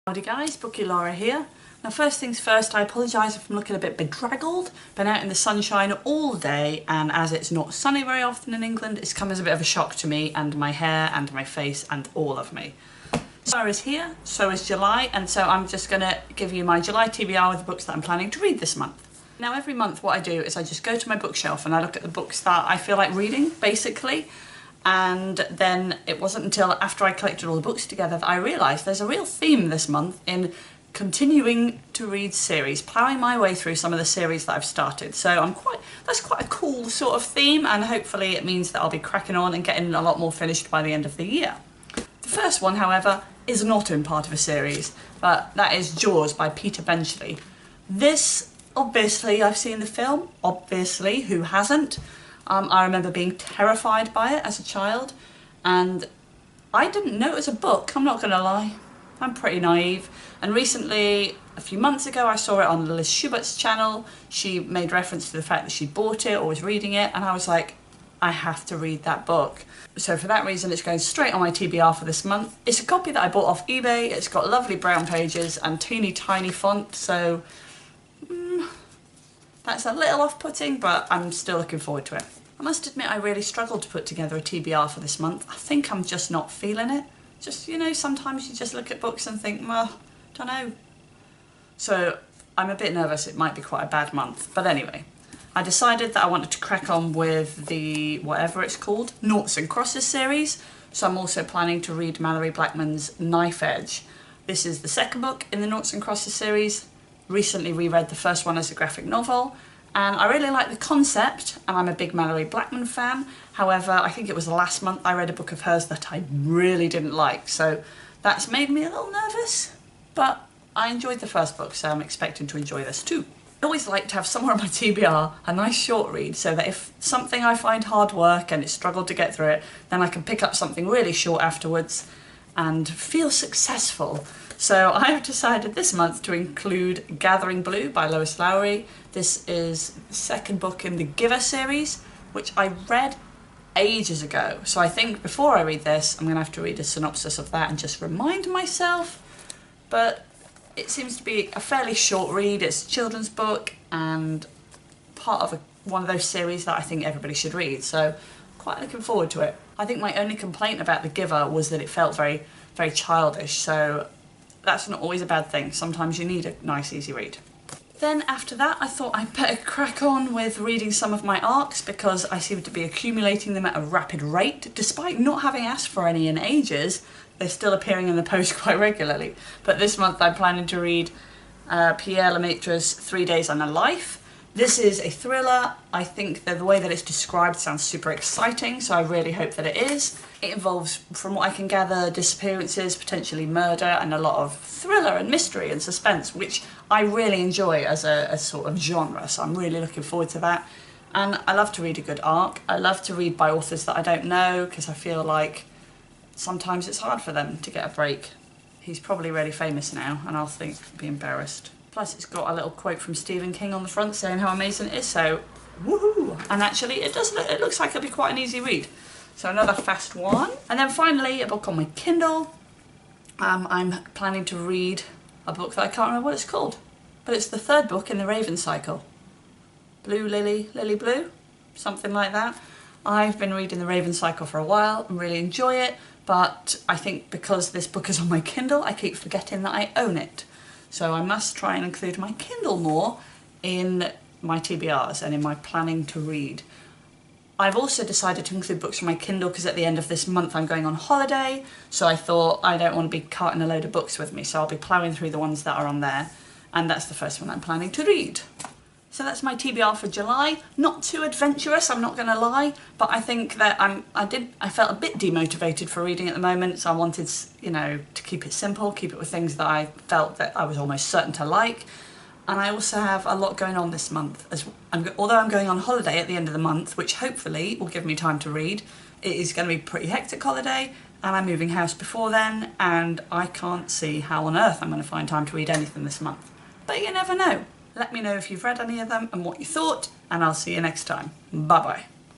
Howdy guys, Bookie Laura here. Now first things first, I apologise if I'm looking a bit bedraggled. Been out in the sunshine all day, and as it's not sunny very often in England, it's come as a bit of a shock to me and my hair and my face and all of me. Summer is here, so is July, and so I'm just going to give you my July TBR with the books that I'm planning to read this month. Now every month what I do is I just go to my bookshelf and I look at the books that I feel like reading, basically. And then it wasn't until after I collected all the books together that I realised there's a real theme this month in continuing to read series, ploughing my way through some of the series that I've started. So that's quite a cool sort of theme, and hopefully it means that I'll be cracking on and getting a lot more finished by the end of the year. The first one, however, is not in part of a series, but that is Jaws by Peter Benchley. This, obviously, I've seen the film, obviously, who hasn't? I remember being terrified by it as a child, and I didn't know it was a book, I'm not going to lie. I'm pretty naive, and recently, a few months ago, I saw it on Liz Schubert's channel. She made reference to the fact that she'd bought it or was reading it, and I was like, I have to read that book. So for that reason, it's going straight on my TBR for this month. It's a copy that I bought off eBay. It's got lovely brown pages and teeny tiny font, so that's a little off-putting, but I'm still looking forward to it. I must admit I really struggled to put together a TBR for this month. I think I'm just not feeling it. Just, you know, sometimes you just look at books and think, well, don't know. So I'm a bit nervous it might be quite a bad month. But anyway, I decided that I wanted to crack on with the, whatever it's called, Noughts and Crosses series. So I'm also planning to read Malorie Blackman's Knife Edge. This is the second book in the Noughts and Crosses series. Recently reread the first one as a graphic novel. And I really like the concept, and I'm a big Malorie Blackman fan. However, I think it was last month I read a book of hers that I really didn't like, so that's made me a little nervous. But I enjoyed the first book, so I'm expecting to enjoy this too. I always like to have somewhere on my TBR a nice short read, so that if something I find hard work and it's struggled to get through it, then I can pick up something really short afterwards and feel successful. So I have decided this month to include Gathering Blue by Lois Lowry. This is the second book in the Giver series, which I read ages ago. So I think before I read this, I'm going to have to read a synopsis of that and just remind myself. But it seems to be a fairly short read. It's a children's book and part of one of those series that I think everybody should read. So quite looking forward to it. I think my only complaint about The Giver was that it felt very, very childish. So that's not always a bad thing. Sometimes you need a nice, easy read. Then after that, I thought I'd better crack on with reading some of my ARCs because I seem to be accumulating them at a rapid rate. Despite not having asked for any in ages, they're still appearing in the post quite regularly. But this month I'm planning to read Pierre Lemaitre's 3 Days and a Life. This is a thriller. I think that the way that it's described sounds super exciting, so I really hope that it is. It involves, from what I can gather, disappearances, potentially murder, and a lot of thriller and mystery and suspense, which I really enjoy as a sort of genre, so I'm really looking forward to that. And I love to read a good ARC. I love to read by authors that I don't know, because I feel like sometimes it's hard for them to get a break. He's probably really famous now, and I'll be embarrassed. Plus it's got a little quote from Stephen King on the front saying how amazing it is, so woohoo! And actually it looks like it'll be quite an easy read. So another fast one. And then finally a book on my Kindle. I'm planning to read a book that I can't remember what it's called, but it's the third book in the Raven cycle. Blue Lily, Lily Blue? Something like that. I've been reading the Raven cycle for a while and really enjoy it, but I think because this book is on my Kindle, I keep forgetting that I own it. So I must try and include my Kindle more in my TBRs and in my planning to read. I've also decided to include books from my Kindle because at the end of this month I'm going on holiday, so I thought I don't want to be carting a load of books with me, so I'll be ploughing through the ones that are on there, and that's the first one I'm planning to read. So that's my TBR for July. Not too adventurous, I'm not going to lie, but I think that I felt a bit demotivated for reading at the moment, so I wanted, you know, to keep it simple, keep it with things that I felt that I was almost certain to like. And I also have a lot going on this month. Although I'm going on holiday at the end of the month, which hopefully will give me time to read, it is going to be a pretty hectic holiday, and I'm moving house before then, and I can't see how on earth I'm going to find time to read anything this month. But you never know. Let me know if you've read any of them and what you thought, and I'll see you next time. Bye bye.